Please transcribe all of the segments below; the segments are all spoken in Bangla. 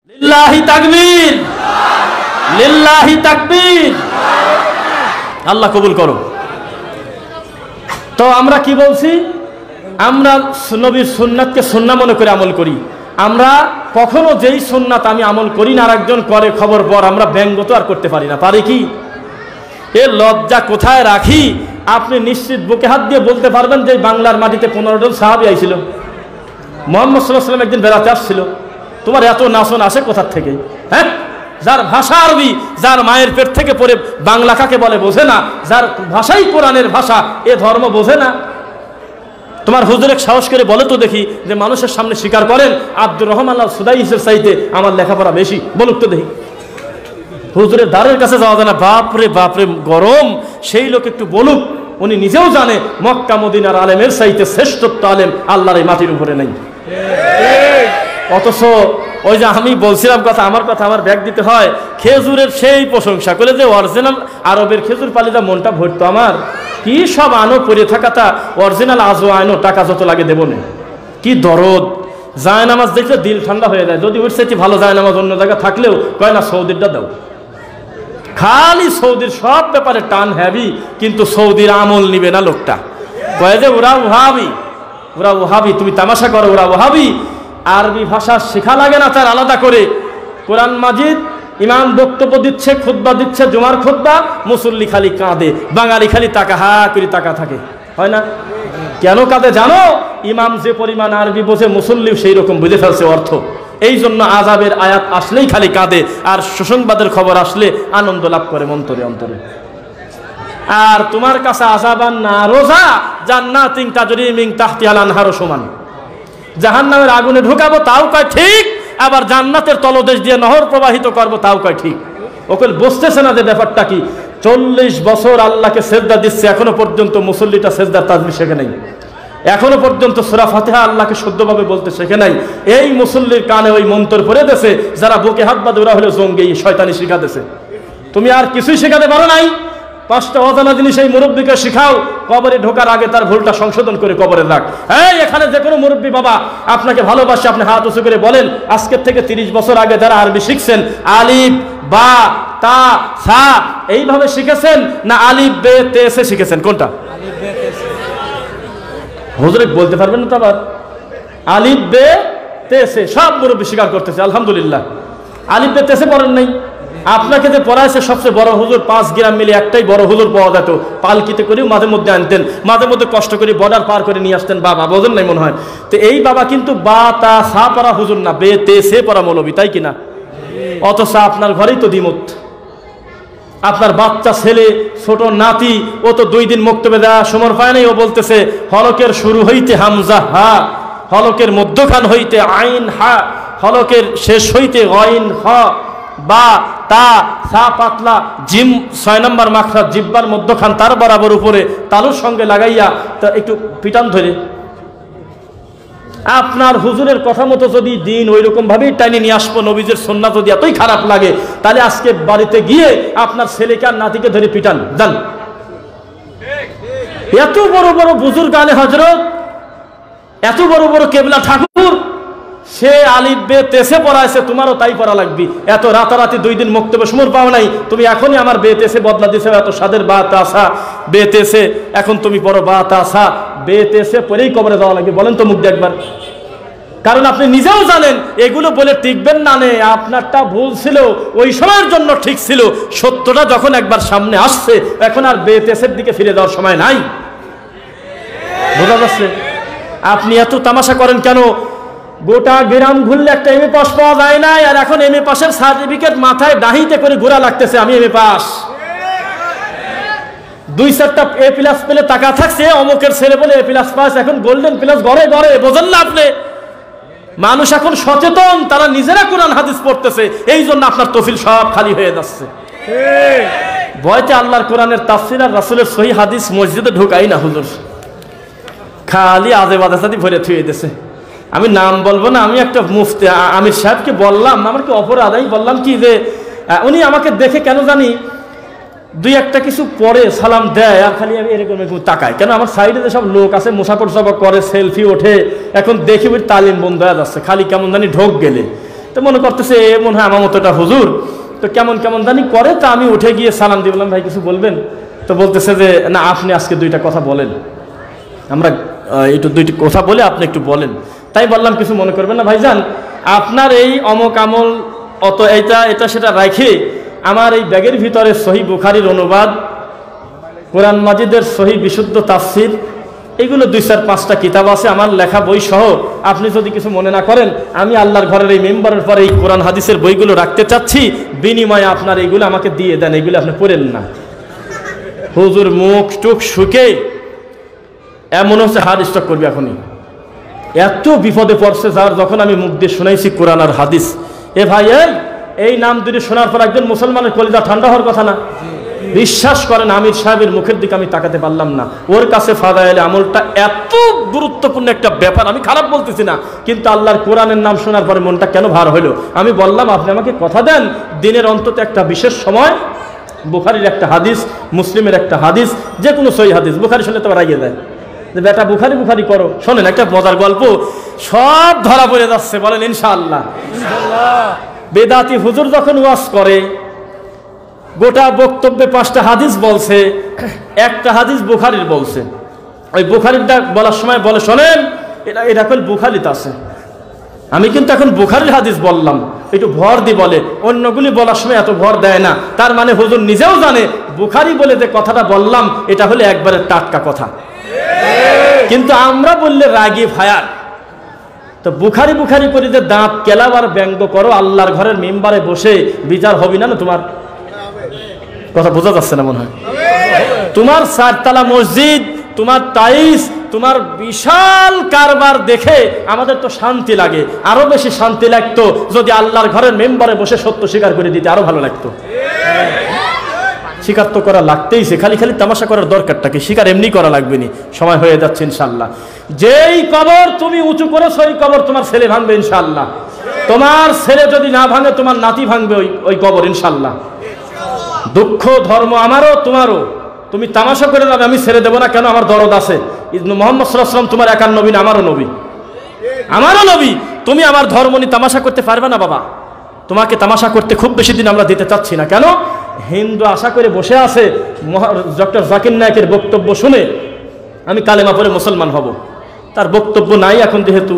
লিল্লাহি তাকবীর, লিল্লাহি তাকবীর। আল্লাহ কবুল করো। তো আমরা কি বলছি? আমরা নবীর সুন্নাতকে সুন্নাহ মনে করে আমল করি। আমরা কখনো যেই সুন্নাত আমি আমল করি না আর একজন করে খবর পর আমরা ব্যঙ্গ তো আর করতে পারি না, পারি কি? এ লজ্জা কোথায় রাখি? আপনি নিশ্চিত বুকে হাত দিয়ে বলতে পারবেন যে বাংলার মাটিতে 15 জন সাহাবী আইছিল। মুহাম্মদ সাল্লাল্লাহু আলাইহি ওয়াসাল্লাম একদিন বেড়াতে আসছিল। তোমার এত নাচন আসে কোথার থেকে? হ্যাঁ, যার ভাষা আরবি, যার মায়ের পেট থেকে পড়ে বাংলা কাকে বলে বোঝে না, যার ভাষাই কোরআনের ভাষা, এ ধর্ম বোঝে না। তোমার হুজুর সাহস করে বলে তো দেখি যে মানুষের সামনে স্বীকার করেন আব্দুর রহমান আল সুদাইসের চাইতে আমার লেখাপড়া বেশি, বলুক তো দেখি। হুজুরের দ্বারের কাছে যাওয়া যায় না, বাপরে বাপরে গরম। সেই লোক একটু বলুক, উনি নিজেও জানে মক্কা মদিনার আলেমের চাইতে শ্রেষ্ঠত্ব আলেম আল্লাহর এই মাটির উপরে নেই। অথচ ওই যে আমি বলছিলাম কথা, আমার ব্যাগ দিতে হয়, খেজুরের সেই প্রশংসা করে যে অরিজিনাল আরবের খেজুর পালিটা মনটা ভরতো আমার। কি সব আনো পরে থাকাটা, অরিজিনাল আজও আনো, টাকা যত লাগে দেবো না। কি দরদ! জায়নামাজ দেখলে দিল ঠান্ডা হয়ে যায়। যদি ওর সাথে ভালো জায়নামাজ অন্য জায়গা থাকলেও কয় না সৌদিরটা দাও। খালি সৌদির সব ব্যাপারে টান হ্যাভি, কিন্তু সৌদির আমল নিবে না লোকটা। কয় যে ওরা ওহাবি, তুমি তামাশা করো, ওরা ওহাবি। আরবি ভাষা শেখা লাগে না তার আলাদা করে। কোরআন মাজিদ ইমাম বক্তব্য দিচ্ছে, খুতবা দিচ্ছে, জুমার খুতবা, মুসল্লি খালি কাঁদে, বাঙালি খালি তাকা হা করে তাকা থাকে, হয় না? কেন কাঁদে জানো? ইমাম যে পরিমাণ আরবি বোঝে মুসল্লিও সেই রকম বুঝে ফেলছে অর্থ। এই জন্য আযাবের আয়াত আসলেই খালি কাঁদে, আর সুসংবাদের খবর আসলে আনন্দ লাভ করে অন্তরে অন্তরে। আর তোমার কাছে আযাবান না রোজা জান্নাতিন তাজরি মিন তাহতিহাল আনহারু সমান। জাহান্নামের আগুনে ঢুকাবো তাও কয় ঠিক, আবার জান্নাতের তলদেশ দিয়ে নহর প্রবাহিত করবো তাও কয় ঠিক। ওকে বুঝতেছে না যে ব্যাপারটা কি। 40 বছর আল্লাহকে সেজদা দিচ্ছে, এখনো পর্যন্ত মুসল্লিটা সেজদার তাজবীহ শেখে নাই, এখনো পর্যন্ত সূরা ফাতিহা আল্লাহকে শুদ্ধভাবে বলতে শেখে নাই। এই মুসল্লির কানে ওই মন্ত্র পড়ে দেছে, যারা বুকে হাত বাঁধে ওরা হলো জঙ্গি, শয়তানি শিখা দেছে। তুমি আর কিছুই শেখাতে পারো নাই। 5টা অজানা জিনিস এই মুরব্বীকে শিখাও, কবরে ঢোকার আগে তার ভুলটা সংশোধন করে কবরে রাখ। এই এখানে যে কোনো মুরব্বী বাবা আপনাকে ভালোবাসে, আপনি হাত উঁচু করে বলেন, আজকের থেকে 30 বছর আগে যারা আরবি শিখছেন, আলিফ বা তা সা এইভাবে শিখেছেন না আলিফ বে তে সে শিখেছেন? কোনটা? হুজুরে বলতে পারবেন না তো আবার? আলিফ বে তে সে সব মুরব্বী স্বীকার করতেছে, আলহামদুলিল্লাহ। আলিফ বে তে সে পড়েন নাই। আপনাকে যে পড়াইছে সবচেয়ে বড় হুজুর, 5 গ্রাম মিলে একটাই বড় হুজুর পাওয়া যেত, পালকিতে করেও মাঝে মধ্যে আনতেন, মাঝে মধ্যে কষ্ট করে বর্ডার পার করে নিয়ে আসতেন। বাবা বোঝেন নাই মনে হয়। তো এই বাবা কিন্তু বা তা সা পড়া হুজুর না, বে তে সে পড়া মৌলবী, তাই কিনা? অথচ আপনার ঘরেই তো দ্বিমত। আপনার বাচ্চা ছেলে, ছোট নাতি, ও তো 2 দিন মক্তবে দেওয়া সময় পায় নাই। ও বলতেছে হলকের শুরু হইতে হামজা হা, হলকের মধ্যখান হইতে আইন হা, হলকের শেষ হইতে গইন হ, বা তা সা পাতলা জিম 6 নম্বর মাখরাজ জিব্বার মধ্যখান তার বরাবর উপরে তালুর সঙ্গে লাগাইয়া তা একটু পিটান ধরে। আপনার হুজুরের কথা মতো যদি দিন ওই রকম ভাবেই টাইনে নিয়ে আসবো, নবীজের সুন্নাত যদি এতই খারাপ লাগে, তাহলে আজকে বাড়িতে গিয়ে আপনার ছেলেকে আর নাতিকে ধরে পিটান যান। এত বড় বড় বুজুর্গ আলে হযরত, এত বড় বড় কেবলা ঠাকুর, সে আলিফ বে তেসে পড়াইছে, তোমারও তাই পড়া লাগবে। এত রাতারাতি 2 দিন মক্তবে সমর পাও নাই, তুমি এখনই আমার বে তেসে বদলা দিছে। এত সাদের বা তাসা বে তেসে, এখন তুমি পড়ো বা তাসা বে তেসে পরেই কবরে যাওয়া লাগবে। বলেন তো মুখ দিয়ে একবার। কারণ আপনি নিজেও জানেন এগুলো বলে টিকবেন না। নে আপনারটা ভুল ছিল, ওই সময়ের জন্য ঠিক ছিল। সত্যটা যখন একবার সামনে আসছে, এখন আর বে তেসের দিকে ফিরে যাওয়ার সময় নাই। বোঝা যাচ্ছে? আপনি এত তামাশা করেন কেন? গোটা গ্রাম ঘুরলে একটা এমএ পাস পাওয়া যায় না, আর এখন এমএ পাসের সার্টিফিকেট মাথায় ডাহিতে করে ঘোরা লাগতেছে, আমি এমএ পাস। 2-4টা এ প্লাস পেলে টাকা থাকছে, অমুকের ছেলে বলে এ প্লাস পাস, এখন গোল্ডেন প্লাস ঘরে ঘরে। বোঝেন না আপনি? মানুষ এখন সচেতন, তারা নিজেরা কোরআন হাদিস পড়তেছে, এই জন্য আপনার তফিল সব খালি হয়ে যাচ্ছে। ভয়তে আল্লাহর কোরআনের তাফসীর আর রাসূলের সহিহ হাদিস মসজিদে ঢোকাই না হুজুর, খালি আজে বাজে ভরে থুয়ে দিয়েছে। আমি নাম বলবো না, আমি একটা মুফতি আমির সাহেবকে বললাম, আমার কি অপরাধ, আমি বললাম কি যে উনি আমাকে দেখে কেন জানি 2-1টা কিছু পরে সালাম দেয়, আর খালি আমি এরকম তাকাই। কেন আমার সাইডে যেসব লোক আছে মুসাফর সফর করে, সেলফি ওঠে, এখন দেখি ওই তালিম বন্ধ হয়ে যাচ্ছে, খালি কেমন জানি ঢোক গেলে তো মনে করতেছে এ মনে হয় আমার মতোটা হুজুর, তো কেমন কেমন জানি করে। তো আমি উঠে গিয়ে সালাম দিয়ে বললাম, ভাই কিছু বলবেন? তো বলতেছে যে না, আপনি আজকে দুইটা কথা বলেন, আমরা একটু দুইটি কথা বলে আপনি একটু বলেন। তাই বললাম কিছু মনে করবেন না ভাইজান, আপনার এই অমক আমল অত এটা সেটা রাখে আমার এই ব্যাগের ভিতরে সহি বুখারীর অনুবাদ, কোরআন মাজিদের সহি বিশুদ্ধ তাফসির, এগুলো 2-4-5টা কিতাব আছে আমার লেখা বই সহ। আপনি যদি কিছু মনে না করেন, আমি আল্লাহর ঘরের এই মেম্বারের পরে এই কোরআন হাদিসের বইগুলো রাখতে চাচ্ছি, বিনিময়ে আপনার এইগুলো আমাকে দিয়ে দেন, এগুলো আপনি পড়েন না। হুজুর মুখ টুক শুকে এমন হচ্ছে হার্ট স্ট্রোক করবে এখনই, এত বিপদে পড়ছে যার, যখন আমি মুখ দিয়ে শুনাইছি কোরআন আর হাদিস। এ ভাই, এই নাম দুটি শোনার পর একজন মুসলমানের কলিজা ঠান্ডা হওয়ার কথা না? বিশ্বাস করেন আমির সাহেবের মুখের দিকে আমি তাকাতে পারলাম না। ওর কাছে ফাদায়েলে আমলটা এত গুরুত্বপূর্ণ একটা ব্যাপার, আমি খারাপ বলতেছি না, কিন্তু আল্লাহর কোরআনের নাম শোনার পরে মনটা কেন ভার হইলো। আমি বললাম আপনি আমাকে কথা দেন, দিনের অন্তত একটা বিশেষ সময় বুখারীর একটা হাদিস, মুসলিমের একটা হাদিস, যে কোনো সহিহ হাদিস, বুখারী শুনলে তো রাগিয়ে দেয় যে বেটা বুখারী বুখারী করো। শোনেন একটা মজার গল্প, সব ধরা পড়ে যাচ্ছে, বলেন ইনশাআল্লাহ। বেদাতি হুজুর যখন ওয়াজ করে, গোটা বক্তব্যে 5টা হাদিস বলছে, একটা হাদিস বুখারীর বলছে। ওই বুখারীরটা বলার সময় বলে, শোনেন এটা কল বুখারীতে আছে, আমি কিন্তু এখন বুখারীর হাদিস বললাম, একটু ভর দি বলে, অন্যগুলি বলার সময় এত ভর দেয় না। তার মানে হুজুর নিজেও জানে বুখারী বলে যে কথাটা বললাম এটা হলে একবারে টাটকা কথা, কিন্তু আমরা বললে রাগি ফায়ার। তো বুখারী বুখারী করে যে দাঁত কেলাও আর ব্যঙ্গ করো, আল্লাহর ঘরের মেম্বারে বসে বিচার হবে না? তোমার কথা বোঝা যাচ্ছে না মনে হয়? তোমার 4 মসজিদ, তোমার টাইলস, তোমার বিশাল কারবার দেখে আমাদের তো শান্তি লাগে, আরো বেশি শান্তি লাগতো যদি আল্লাহর ঘরের মেম্বারে বসে সত্য স্বীকার করে দিতে, আরো ভালো লাগতো। স্বীকার তো করা লাগতেইছে, খালি খালি তামাশা করার দরকারটা কি? স্বীকার এমনি করা লাগবে নি, সময় হয়ে যাচ্ছে ইনশাআল্লাহ। যেই কবর তুমি উঁচু করেছো ওই কবর তোমার ছেলে ভাঙবে ইনশাআল্লাহ। তোমার ছেলে যদি না ভাঙে তোমার নাতি ভাঙবে ওই কবর ইনশাআল্লাহ। দুঃখ ধর্ম আমারও তোমারও, তুমি তামাশা করে যাবে, আমি ছেড়ে দেবো না কেন? আমার দরদ আছে। মুহাম্মদ সাল্লাল্লাহু আলাইহি ওয়াসাল্লাম তোমার একার নবী না, আমারও নবী, আমারও নবী। তুমি আমার ধর্ম নিয়ে তামাশা করতে পারবে না বাবা। তোমাকে তামাশা করতে খুব বেশি দিন আমরা দিতে চাচ্ছি না। কেন? হিন্দু আশা করে বসে আছে ডক্টর জাকির নায়েকের বক্তব্য শুনে আমি কালেমা পড়ে মুসলমান হব, তার বক্তব্য নাই এখন যেহেতু।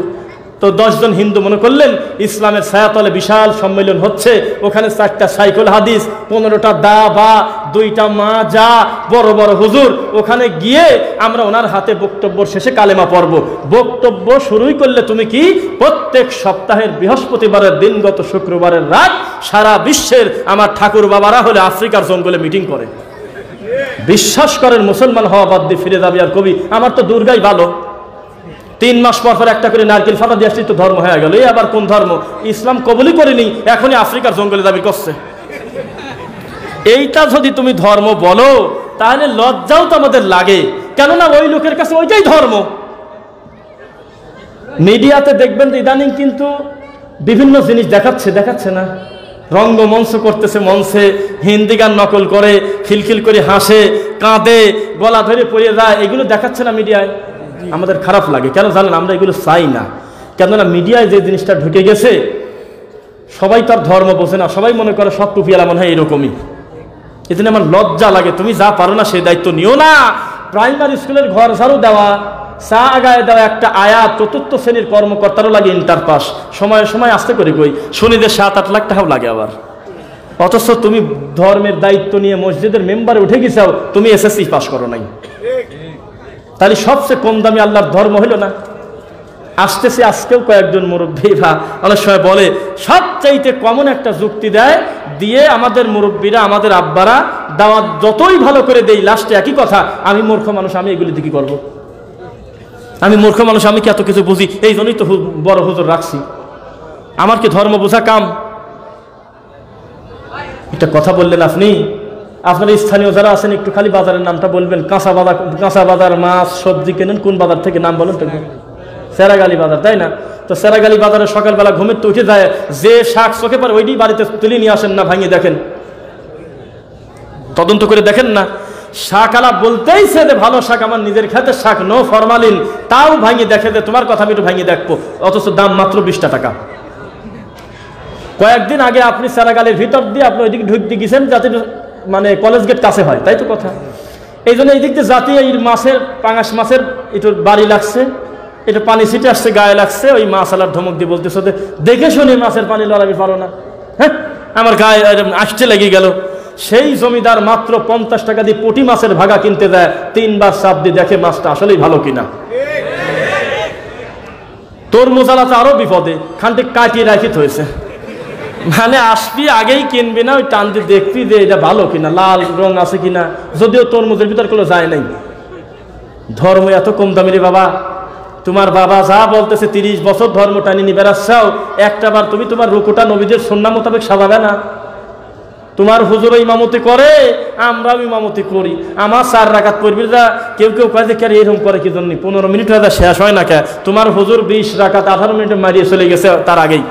তো 10 জন হিন্দু মনে করলেন ইসলামের ছায়াতলে বিশাল সম্মেলন হচ্ছে, ওখানে 4টা সাইকেল হাদিস, 15টা দা বা 2টা মা যা বড় বড় হুজুর, ওখানে গিয়ে আমরা ওনার হাতে বক্তব্য শেষে কালেমা পড়ব। বক্তব্য শুরুই করলে তুমি কি প্রত্যেক সপ্তাহের বৃহস্পতিবারের দিন গত শুক্রবারের রাত সারা বিশ্বের আমার ঠাকুর বাবারা হলে আফ্রিকার জঙ্গলে মিটিং করে। বিশ্বাস করেন মুসলমান হওয়া বাদ দিয়ে ফিরে যাবে আর কবি আমার তো দুর্গাই ভালো। 3 মাস পর পর একটা করে নারকেল ফাটা দিয়ে আসলেই তো ধর্ম হয়ে গেল। এই আবার কোন ধর্ম? ইসলাম কবুলই করেনি, এখনই আফ্রিকার জঙ্গলে দাবি করছে। এইটা যদি তুমি ধর্ম বলো তাহলে লজ্জাও তো আমাদের লাগে, কেননা ওই লোকের কাছে ওইটাই ধর্ম। মিডিয়াতে দেখবেন ইদানিং কিন্তু বিভিন্ন জিনিস দেখাচ্ছে না, রঙ্গমঞ্চ করতেছে, মঞ্চে হিন্দি গান নকল করে, খিলখিল করে হাসে, কাঁদে, গলা ধরে পড়ে যায়, এগুলো দেখাচ্ছে না মিডিয়ায়। আমাদের খারাপ লাগে, কেন জানেন? আমরা এগুলো চাই না, কেননা মিডিয়ায় যে জিনিসটা ঢুকে গেছে, সবাই তার ধর্ম বোঝে না, সবাই মনে করে সব টুপিয়ালা মনে হয় এরকমই। এই জন্য আমার লজ্জা লাগে। তুমি যা পারো না সেই দায়িত্ব নিও না। প্রাইমারি স্কুলের ঘর ঝাড়ু দেওয়া, চা আগায় দেওয়া একটা আয়াত 4th শ্রেণীর কর্মকর্তারও লাগে ইন্টার পাস, সময়ে সময় আসতে করে কই শনিদের 7-8 লাখ টাকাও লাগে আবার। অথচ তুমি ধর্মের দায়িত্ব নিয়ে মসজিদের মেম্বারে উঠে গেছাও, তুমি এসএসসি পাস করো নাই, তাহলে সবচেয়ে কম দামি আল্লাহর ধর্ম হইল না? আসতেছে আজকেও কয়েকজন মুরব্বীরা অনেক সময় বলে, সবচাইতে কমন একটা যুক্তি দেয়, দিয়ে আমাদের মুরব্বীরা, আমাদের আব্বারা দাওয়াত যতই ভালো করে দেই, লাস্টে একই কথা, আমি মূর্খ মানুষ, আমি এগুলি দিয়ে কি করবো? আমি মূর্খ মানুষ, আমি কি এত কিছু বুঝি? এই জন্যই তো বড় হুজুর রাখছি, আমার কি ধর্ম বোঝা কাম? এটা কথা বললেন আপনি। আপনার স্থানীয় যারা আছেন একটু খালি বাজারের নামটা বলবেন। কাঁচা বাজার মাছ সবজি কেনেন কোন বাজার থেকে? নাম বলেন তো। সেরাগালি বাজার, তাই না? তো সেরাগালি বাজারে সকালবেলা ঘুমের তো উঠে যায়, যে শাক চোখে পড়ে ওইটি বাড়িতে তুলে নিয়ে আসেন না, ভাঙিয়ে দেখেন, তদন্ত করে দেখেন না। শাকালা বলতেই সে যে ভালো শাক, আমার নিজের খেতের শাক, নো ফরমালিন, তাও ভাঙিয়ে দেখে যে তোমার কথা আমি একটু ভাঙিয়ে দেখবো, অথচ দাম মাত্র 20টা টাকা। কয়েকদিন আগে আপনি সারাগালের ভিতর দিয়ে আপনি ওইদিকে ঢুকতে গেছেন যাতে মানে কলেজ গেট কাছে হয়, তাই তো কথা। এই জন্য এই দিক দিয়ে জাতীয় এই মাছের পাঙাশ মাছের একটু বাড়ি লাগছে, একটু পানি ছিটে আসছে, গায়ে লাগছে, ওই মাছ আলার ধমক দিয়ে বলতেছে দেখে শুনে মাছের পানি লড়াবি পারো না, হ্যাঁ আমার গায়ে আসতে লেগে গেল। সেই জমিদার মাত্র 50 টাকা দিয়ে পুঁটি মাছের ভাগা কিনতে দেয়, 3 বার চাপ দিয়ে দেখে মাছটা আসলেই ভালো কিনা। তরমুজ আলাতে আরো বিপদে, খানটি কাটিয়ে রাখিত হয়েছে, মানে আসবি আগেই কিনবি না, ওই টান দিয়ে দেখবি যে এটা ভালো কিনা, লাল রং আছে কিনা, যদিও তরমুজের ভিতর কোনো যায় নাই। ধর্ম এত কম দামি রে বাবা, তোমার বাবা যা বলতেছে 30 বছর ধর্ম টানি নিয়ে বেড়াচ্ছাও, একটা বার তুমি তোমার রুকুটা নবীদের সুন্নাহ মোতাবেক সাজাবে না। তোমার হুজুর ইমামতি করে, আমরাও ইমামতি করি, আমার 4 রাকাত পড়বি যা, কেউ কেউ কয় যে কে এরকম করে কি জন্য 15 মিনিট হয়ে শেষ হয় না কে, তোমার হুজুর 20 রাকাত 18 মিনিটে মারিয়ে চলে গেছে তার আগেই।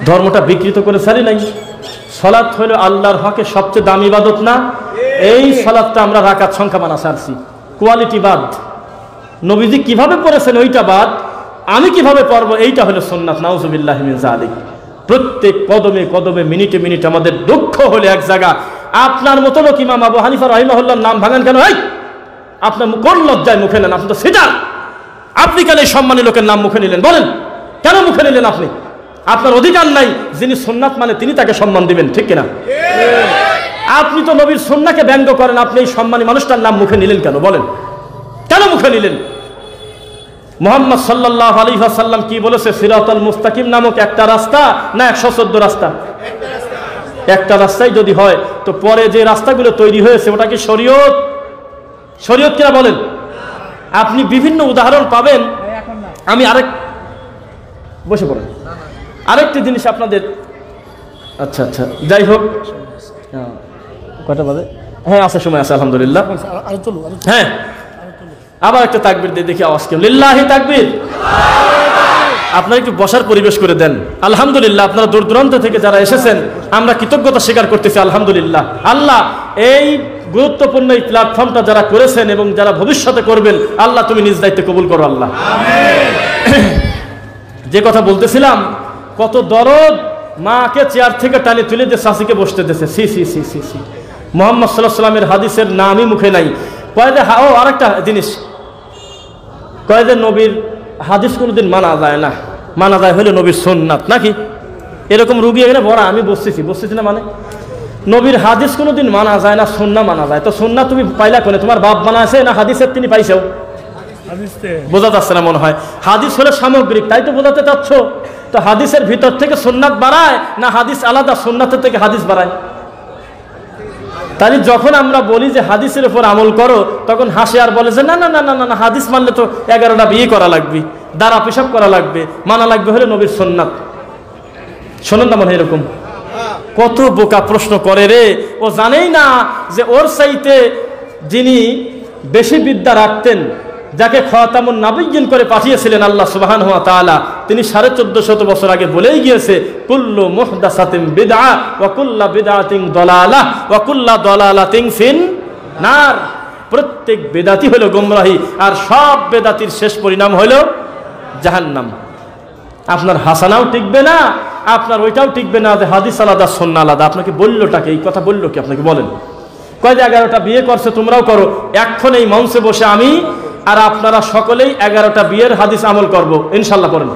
ধর্মটা বিকৃত করে সারি নাই। সালাত হলো আল্লাহর হকে সবচেয়ে দামি ইবাদত না? এই সালাতটা আমরা রাকাত সংখ্যা মানা ছাড়ছি, কোয়ালিটি বাদ। নবীজি কিভাবে পড়েছেন ওইটা বাদ, আমি কিভাবে পড়বো এইটা হলো সুন্নাত। নাউজুবিল্লাহি মিন যালিক। প্রত্যেক কদমে কদমে মিনিটে মিনিটে আমাদের দুঃখ হলে এক জায়গা। আপনার মতো লোক ইমাম আবু হানিফা রাহিমাহুল্লাহর নাম ভাঙেন কেন? এই আপনার কোন লজ্জায় মুখে নেন? আপনি তো সেটা, আপনি কেন এই সম্মানী লোকের নাম মুখে নিলেন? বলেন কেন মুখে নিলেন আপনি? আপনার অধিকার নাই, যিনি সুন্নাত মানে তিনি তাকে সম্মান দিবেন, ঠিক কিনা? আপনি তো নবীর সুন্নাহকে ব্যঙ্গ করেন, আপনি এই সম্মানী মানুষটার নাম মুখে নিলেন কেন? বলেন কেন মুখে নিলেন? মুহাম্মদ সাল্লাল্লাহু আলাইহি ওয়াসাল্লাম কি বলেছে? সিরাতাল মুস্তাকিম নামক একটা রাস্তা না 114 রাস্তা? একটা রাস্তাই যদি হয় তো পরে যে রাস্তাগুলো তৈরি হয়েছে ওটা কি শরীয়ত? শরীয়ত কিনা বলেন? আপনি বিভিন্ন উদাহরণ পাবেন। আমি বসে পড়েন, আরেকটি জিনিস আপনাদের, আচ্ছা আচ্ছা যাই হোক, কয়টা বাজে? হ্যাঁ আছে, সময় আছে আলহামদুলিল্লাহ। হ্যাঁ আবার একটা তাকবীর দিয়ে দেখি আওয়াজ কেমন। লিল্লাহি তাকবীর। আপনারা একটু বসার পরিবেশ করে দেন। আলহামদুলিল্লাহ, আপনারা দূর দূরান্ত থেকে যারা এসেছেন আমরা কৃতজ্ঞতা স্বীকার করতেছি। আলহামদুলিল্লাহ, আল্লাহ এই গুরুত্বপূর্ণ এই প্ল্যাটফর্মটা যারা করেছেন এবং যারা ভবিষ্যতে করবেন, আল্লাহ তুমি নিজ দায়িত্বে কবুল করো আল্লাহ। যে কথা বলতেছিলাম, কত দরদ, মাকে চেয়ার থেকে টানে তুলে দিয়ে শাসিকে বসতে দিয়েছে। সি সি সি সি সি। মুহাম্মদ সাল্লাল্লাহু আলাইহি ওয়াসাল্লামের হাদিসের নামই মুখে নাই। কয়েদে আরেকটা জিনিস, কয়েদে নবীর হাদিস কোনোদিন মানা যায় না, মানা যায় হলে নবীর সুন্নাত নাকি? এরকম রুগী এখানে বড়, আমি বসতেছি না, মানে নবীর হাদিস কোনোদিন মানা যায় না, সুন্নাহ মানা যায়। তো সুন্নাহ তুমি পাইলা কোনে? তোমার বাপ বানাইছে না হাদিসের তিনি পাইছেও? বোঝা যাচ্ছে না মনে হয়। হাদিস হলে সামগ্রিক, তাই তো বোঝাতে চাচ্ছ। তো হাদিসের ভিতর থেকে সুন্নাত বাড়ায় না হাদিস আলাদা সুন্নাতের থেকে হাদিস বাড়ায়? তাই যখন আমরা বলি যে হাদিসের উপর আমল করো, তখন হাসে আর বলে যে না না না না না, হাদিস মানলে তো 11টা বিয়ে করা লাগবে, দ্বারা পেশাব করা লাগবে, মানা লাগবে হলে নবীর সুন্নাত। শোনেন না মনে এরকম কত বোকা প্রশ্ন করে রে। ও জানেই না যে ওর চাইতে যিনি বেশি বিদ্যা রাখতেন, যাকে খাতামুন নাবিয়্যিন করে পাঠিয়েছিলেন আল্লাহ সুবহানাহু ওয়া তাআলা, তিনি 1450 বছর আগে বলেই গিয়েছে, কুল্লু মুহদাসাতিন বিদআ ওয়া কুল্লু বিদআতিন দালালাহ ওয়া কুল্লু দালালাতিন ফিন নার। প্রত্যেক বেদাতি হলো গোমরাহি, আর সব বেদাতির শেষ পরিণাম হলো জাহান্নাম। আপনার হাসানাও টিকবে না, আপনার ওইটাও টিকবে না যে হাদিস আলাদা সুন্নাহ আলাদা। আপনাকে বললোটাকে, এই কথা বললো কি আপনাকে? বলেন কয় যে 11টা বিয়ে করছে, তোমরাও করো। এখন এই মঞ্চে বসে আমি আর আপনারা সকলেই 11টা বিয়ের হাদিস আমল করব ইনশাল্লাহ। করেন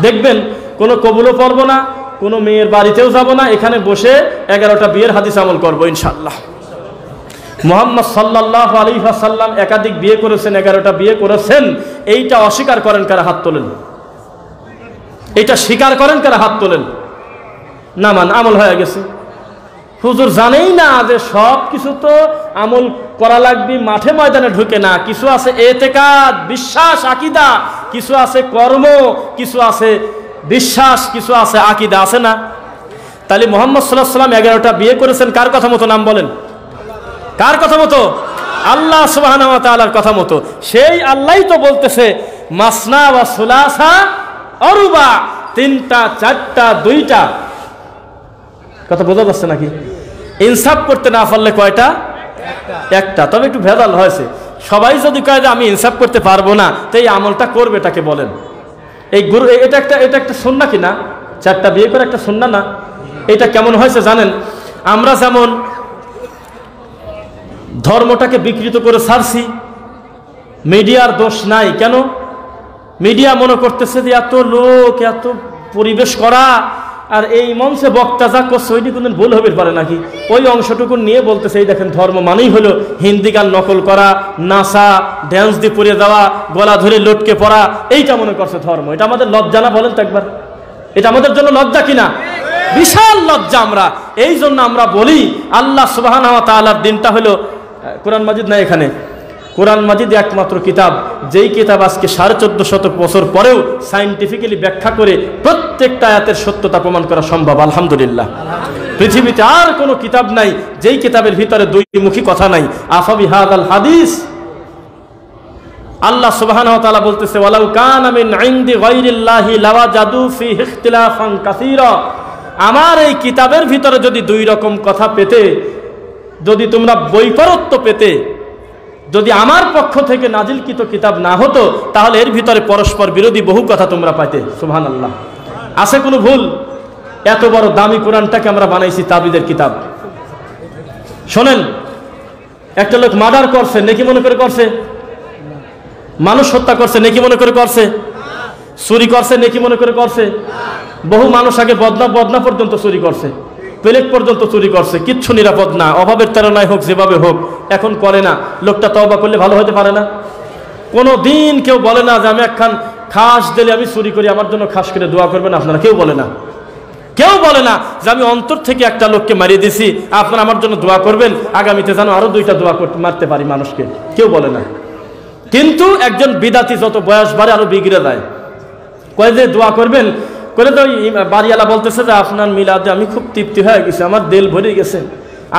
দেখবেন, কোনো কবুলও পড়বো না, কোনো মেয়ের বাড়িতেও যাব না, এখানে বসে 11টা বিয়ের হাদিস আমল করব ইনশাল্লাহ। মুহাম্মদ সাল্লাল্লাহু আলাইহি ওয়াসাল্লাম একাধিক বিয়ে করেছেন, 11টা বিয়ে করেছেন। এইটা অস্বীকার করেন কারা? হাত তোলেন। এইটা স্বীকার করেন কারা? হাত তোলেন। না মান আমল হয়ে গেছে। হুজুর জানেই না যে সব কিছু তো আমল করা লাগবে, মাঠে ময়দানে ঢুকে না। কিছু আছে এতেকাদ, বিশ্বাস, আকীদা, কিছু আছে কর্ম, কিছু আছে বিশ্বাস, কিছু আছে আকীদা, আছে না? তাহলে মুহাম্মদ সাল্লাল্লাহু আলাইহি ওয়াসাল্লাম 11টা বিয়ে করেছেন, কার কথা মতো? নাম বলেন, কার কথা মতো? আল্লাহ সুবহানাহু ওয়া তাআলার কথা মতো। সেই আল্লাহই তো বলতেছে মাসনা ওয়া সুলাসা অরুবা, 3টা 4টা 2টা। কথা বোঝা যাচ্ছে নাকি? ইনসাফ করতে না পারলে কয়টা? একটা। তবে একটু ভেজাল হয়েছে। সবাই যদি কয় যে আমি ইনসাফ করতে পারবো না, তো এই আমলটা করবে তাকে বলেন। এই গুরু এটা একটা সুন্নাহ কি না? 4টা বিয়ে করে একটা সুন্নাহ না? এটা কেমন হয়েছে জানেন? আমরা যেমন ধর্মটাকে বিকৃত করে ছাড়ছি, মিডিয়ার দোষ নাই। কেন? মিডিয়া মনে করতেছে যে এত লোক, এত পরিবেশ করা, আর এই মঞ্চে বক্তা যা করছে ওইটি কোনদিন ভুল হবে পারে নাকি? ওই অংশটুকু নিয়ে বলতেছে এই দেখেন ধর্ম মানেই হলো হিন্দি গান নকল করা, নাচা, ড্যান্স দিয়ে পরে যাওয়া, গলা ধরে লটকে পড়া, এইটা মনে করছে ধর্ম। এটা আমাদের লজ্জা না? বলেন তো একবার, এটা আমাদের জন্য লজ্জা কিনা? বিশাল লজ্জা। আমরা এই জন্য আমরা বলি আল্লাহ সুবহানাহু ওয়া তাআলার দিনটা হলো কোরআন মাজিদ। না, এখানে কোরআন মাজিদ একমাত্র কিতাব যেই কিতাব আজকে 1450 বছর পরেও সায়েন্টিফিক্যালি ব্যাখ্যা করে প্রত্যেকটা আয়াতের সত্যতা প্রমাণ করা সম্ভব। আলহামদুলিল্লাহ। পৃথিবীতে আর কোনো কিতাব নাই যেই কিতাবের ভিতরে দুইমুখী কথা নাই। আফা বিহাদাল হাদিস, আল্লাহ সুবহানাহু ওয়া তাআলা বলতেছে ওয়ালাউ কানা মিন ইনদি গায়রিল্লাহি লাওয়াজাদু ফীহি ইখতিলাফান কাসীরা। আমার এই কিতাবের ভিতরে যদি দুই রকম কথা পেতে, যদি তোমরা বৈপরত্য পেতে, যদি আমার পক্ষ থেকে নাজিলকৃত কিতাব না হতো, তাহলে এর ভিতরে পরস্পর বিরোধী বহু কথা তোমরা পাইতে। সুবহানাল্লাহ। আছে কোনো ভুল? এত বড় দামি কোরআনটাকে আমরা বানাইছি তাবিদের কিতাব। শোনেন, একটা লোক মার্ডার করছে, নেকি মনে করে করছে? মানুষ হত্যা করছে, নেকি মনে করে করছে? চুরি করছে, নেকি মনে করে করছে? বহু মানুষ আগে বদনা পর্যন্ত চুরি করছে, প্লেট পর্যন্ত চুরি করছে, কিচ্ছু নিরাপদ না, অভাবের তাড়নায় হোক, যেভাবে হোক, এখন করে না। লোকটা তওবা করলে ভালো হতে পারে না? কোনো দিন কেউ বলে না যে আমি একখান খাস দিলে আমি চুরি করি, আমার জন্য খাস করে দোয়া করবেন আপনারা? কেউ বলে না। কেউ বলে না যে আমি অন্তর থেকে একটা লোককে মারিয়ে দিছি, আপনারা আমার জন্য দোয়া করবেন, আগামীতে যেন আরো 2টা দোয়া করতে মারতে পারি মানুষকে। কেউ বলে না। কিন্তু একজন বিদাতি যত বয়স বাড়ে আরো বিগড়ে যায়। কয়ে যে দোয়া করবেন, করে তো বাড়িওয়ালা বলতেছে যে আপনার মিলাদে আমি খুব তৃপ্তি হয়ে গেছি, আমার দিল ভরে গেছে,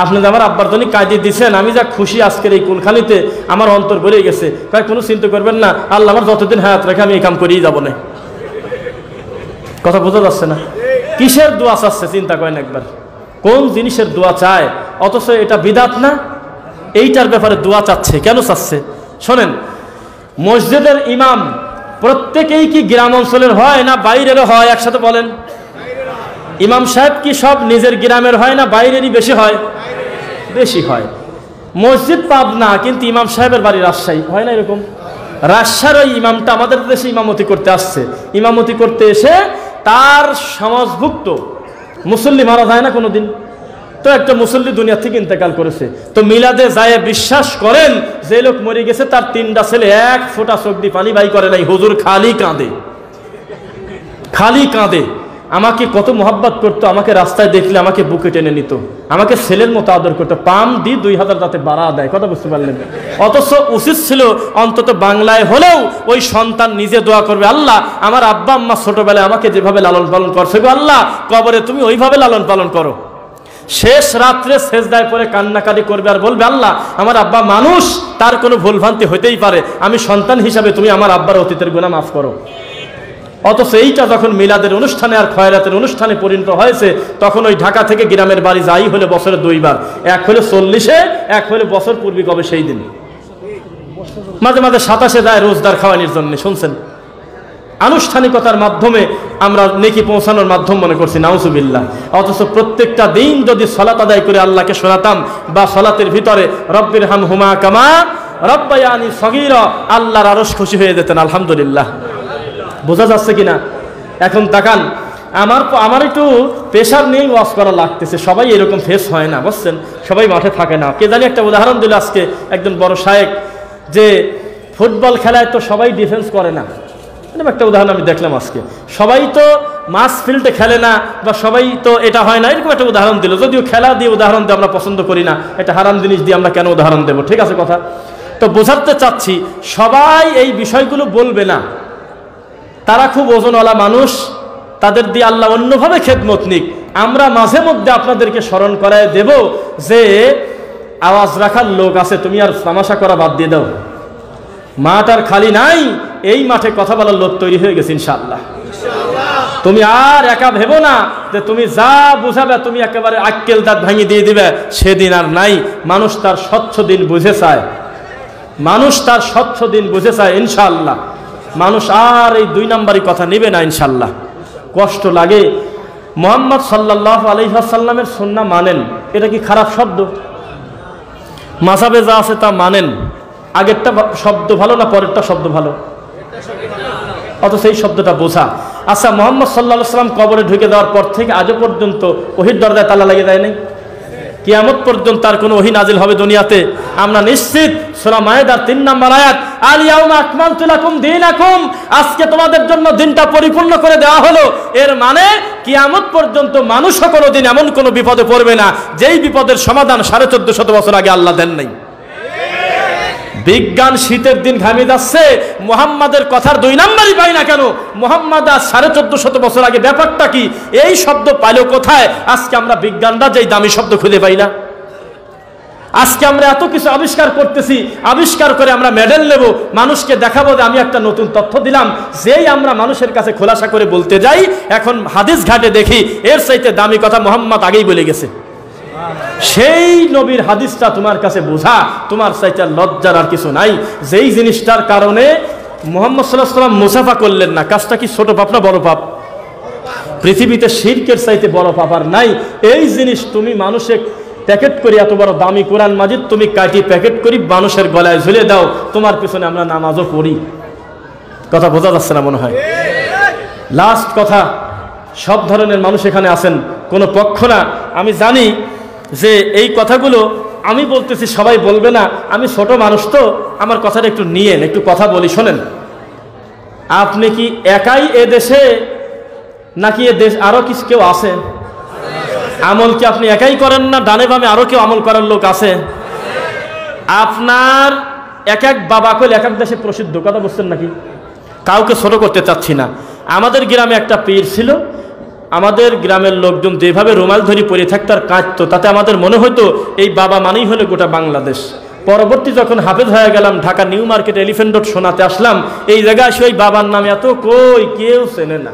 আপনি যে আমার আব্বার জন্য কাঁদিয়ে দিচ্ছেন, আমি যা খুশি আজকের এই কুলখানিতে, আমার অন্তর ভরে গেছে। কয় কোনো চিন্তা করবেন না, আল্লাহ আমার যতদিন হায়াত রেখে আমি এই কাম করেই যাবো না। কথা বোঝা যাচ্ছে না? কিসের দোয়া চাচ্ছে চিন্তা করেন একবার। কোন জিনিসের দোয়া চায়? অথচ এটা বিদাত না? এইটার ব্যাপারে দোয়া চাচ্ছে। কেন চাচ্ছে? শোনেন, মসজিদের ইমাম প্রত্যেকেই কি গ্রাম অঞ্চলের হয় না বাইরেরও হয়? একসাথে বলেন। ইমাম সাহেব কি সব নিজের গ্রামের হয় না বাইরেরই বেশি হয়? বেশি হয়। মসজিদ পাবনা কিন্তু ইমাম সাহেবের বাড়ি রাজশাহী, হয় না এরকম? রাজশাহীর ওই ইমামটা আমাদের দেশে ইমামতি করতে আসছে। ইমামতি করতে এসে তার সমাজভুক্ত মুসল্লি মারা যায় না কোনোদিন? তো একটা মুসল্লি দুনিয়া থেকে ইন্তেকাল করেছে, তো মিলাদে যায় বিশ্বাস করেন যে লোক মরে গেছে তার 3টা ছেলে এক ফোঁটা চোখ দিয়ে পানি বাই করে নাই। হুজুর খালি কাঁদে, খালি কাঁদে। আমাকে কত মোহাব্বত করতো, আমাকে রাস্তায় দেখলে আমাকে বুকে টেনে নিত, আমাকে ছেলের মতো আদর করতো, পাম দিয়ে 2000 তাতে বাড়া দেয়। কথা বুঝতে পারলেন? অথচ উচিত ছিল অন্তত বাংলায় হলেও ওই সন্তান নিজে দোয়া করবে, আল্লাহ আমার আব্বা আম্মা ছোটবেলায় আমাকে যেভাবে লালন পালন করছে গো আল্লাহ, কবরে তুমি ওইভাবে লালন পালন করো। শেষ রাত্রে সেজদায় পরে কান্নাকাটি করবে আর বলবে আল্লাহ আমার আব্বা মানুষ, তার কোনো ভুলভ্রান্তি হইতেই পারে, আমি সন্তান হিসাবে তুমি আমার আব্বার অতীতের গুনাহ মাফ করো। অথচ এইটা যখন মিলাদের অনুষ্ঠানে আর খয়রাতের অনুষ্ঠানে পরিণত হয়েছে, তখন ওই ঢাকা থেকে গ্রামের বাড়ি যাই হলে বছরে 2 বার, এক হলে 40-এ, এক হলে বছর পূর্বে কবে সেই দিন, মাঝে মাঝে 27-এ যায় রোজদার খাওয়ানির জন্য। শুনছেন? আনুষ্ঠানিকতার মাধ্যমে আমরা নেকি পৌঁছানোর মাধ্যম মনে করছি, নাউজুবিল্লাহ। অথচ প্রত্যেকটা দিন যদি সালাত আদায় করে আল্লাহকে শোনাতাম, বা সালাতের ভিতরে রব্বির হামহুমা কামা রব্বায়ানি সগীরা, আল্লাহর আরশ খুশি হয়ে যেতেন। আলহামদুলিল্লাহ। বোঝা যাচ্ছে কিনা? এখন তাকান, আমার একটু প্রেশার নিয়েই ওয়াজ করা লাগতেছে। সবাই এরকম ফেস হয় না, বুঝছেন? সবাই মাঠে থাকে না। কে জানি একটা উদাহরণ দিল আজকে একজন বড় শায়েখ, যে ফুটবল খেলায় তো সবাই ডিফেন্স করে না। একটা উদাহরণ আমি দেখলাম আজকে, সবাই তো মাস ফিল্ডে খেলে না, বা সবাই তো এটা হয় না, এরকম একটা উদাহরণ দিল। যদিও খেলা দিয়ে উদাহরণ দিয়ে আমরা পছন্দ করি না, এটা হারাম জিনিস দিয়ে আমরা কেন উদাহরণ দেব? ঠিক আছে কথা? তো বোঝাতে চাচ্ছি, সবাই এই বিষয়গুলো বলবে না, তারা খুব ওজনওয়ালা মানুষ, তাদের দিয়ে আল্লাহ অন্যভাবে খেদমত নিক। আমরা মাঝে মধ্যে আপনাদেরকে স্মরণ করায় দেব যে আওয়াজ রাখার লোক আছে, তুমি আর তামাশা করা বাদ দিয়ে দাও। মাঠ আর খালি নাই, এই মাঠে কথা বলার লোক তৈরি হয়ে গেছে ইনশাআল্লাহ। তুমি আর একা ভেবো না যে তুমি যা বুঝাবে তুমি একেবারে আক্কেল দাঁত ভাঙি দিয়ে দিবে, সেদিন আর নাই। মানুষ তার স্বচ্ছ দিন বুঝে চায়, মানুষ তার স্বচ্ছ দিন বুঝে চায় ইনশাআল্লাহ। মানুষ আর এই 2 নাম্বারই কথা নেবে না ইনশাল্লাহ। কষ্ট লাগে। মুহাম্মদ সাল্লাল্লাহু আলাইহি ওয়াসাল্লামের সুন্নাহ মানেন, এটা কি খারাপ শব্দ? মাযহাবে যা আছে তা মানেন, আগেরটা শব্দ ভালো না পরেরটা শব্দ ভালো? অথচ এই শব্দটা বোঝা। আচ্ছা, মুহাম্মদ সাল্লাল্লাহু আলাইহি ওয়াসাল্লাম কবরে ঢুকে দেওয়ার পর থেকে আজও পর্যন্ত ওহীর দরজায় তালা লাগিয়ে দেয় নাই? কিয়ামত পর্যন্ত তার কোনো ওহী নাজিল হবে দুনিয়াতে? আমরা নিশ্চিত। সূরা মায়েদার 3 নম্বর আয়াত, আল ইয়াউমা আকমালতু লাকুম দীনাকুম, আজকে তোমাদের জন্য দিনটা পরিপূর্ণ করে দেওয়া হলো। এর মানে কিয়ামত পর্যন্ত মানুষও কোনোদিন এমন কোনো বিপদে পড়বে না যেই বিপদের সমাধান 1450 বছর আগে আল্লাহ দেন নাই। বিজ্ঞান শীতের দিন ঘামে যাচ্ছে, মুহাম্মাদের কথার 2 নাম্বারই পাই না কেন? মুহাম্মাদ আজ 1450 বছর আগে, ব্যাপারটা কি? এই শব্দ পাইলো কোথায়? আজকে আমরা বিজ্ঞানরা যেই দামি শব্দ খুঁজে পাই না। আজকে আমরা এত কিছু আবিষ্কার করতেছি, আবিষ্কার করে আমরা মেডেল নেব, মানুষকে দেখাবো যে আমি একটা নতুন তথ্য দিলাম। যেই আমরা মানুষের কাছে খোলাসা করে বলতে যাই, এখন হাদিস ঘাটে দেখি এর চাইতে দামি কথা মুহাম্মদ আগেই বলে গেছে। সেই নবীর হাদিসটা তোমার কাছে বোঝা, তোমার চাইতে লজ্জার আর কিছু নাই। যেই জিনিসটার কারণে মুহাম্মদ সাল্লাল্লাহু আলাইহি ওয়াসাল্লাম মুসাফা করলেন না, কাজটা কি ছোট পাপ না বড় পাপ? পৃথিবীতে শিরকের চাইতে বড় পাপ আর নাই। এই জিনিস তুমি মানুষে প্যাকেট করি, এত বড় দামি কোরআন মাজিদ তুমি কাটি প্যাকেট করি মানুষের গলায় ঝুলে দাও, তোমার পিছনে আমরা নামাজও পড়ি। কথা বোঝা যাচ্ছে না মনে হয়? লাস্ট কথা, সব ধরনের মানুষ এখানে আছেন, কোনো পক্ষ না। আমি জানি যে এই কথাগুলো আমি বলতেছি সবাই বলবে না, আমি ছোট মানুষ তো, আমার কথাটা একটু নিয়েন, একটু কথা বলি শোনেন। আপনি কি একাই এ দেশে, নাকি এ দেশ আরো কিছু কেউ আছে? আমল কি আপনি একাই করেন না, ডানে বামে আরো কেউ আমল করার লোক আছে? আপনার এক এক বাবা কইলে এক এক দেশে প্রসিদ্ধ, কথা বুঝছেন নাকি? কাউকে ছোট করতে চাচ্ছি না। আমাদের গ্রামে একটা পীর ছিল, আমাদের গ্রামের লোকজন যেভাবে রুমাল ধরি পরে থাকতো আর কাঁদতো, তাতে আমাদের মনে হতো এই বাবা মানেই হলো গোটা বাংলাদেশ। পরবর্তী যখন হাফেজ হয়ে গেলাম, Dhaka new market elephant road শোনাতে আসলাম, এই জায়গায় সেই বাবার নাম এত কই কেউ চেনে না।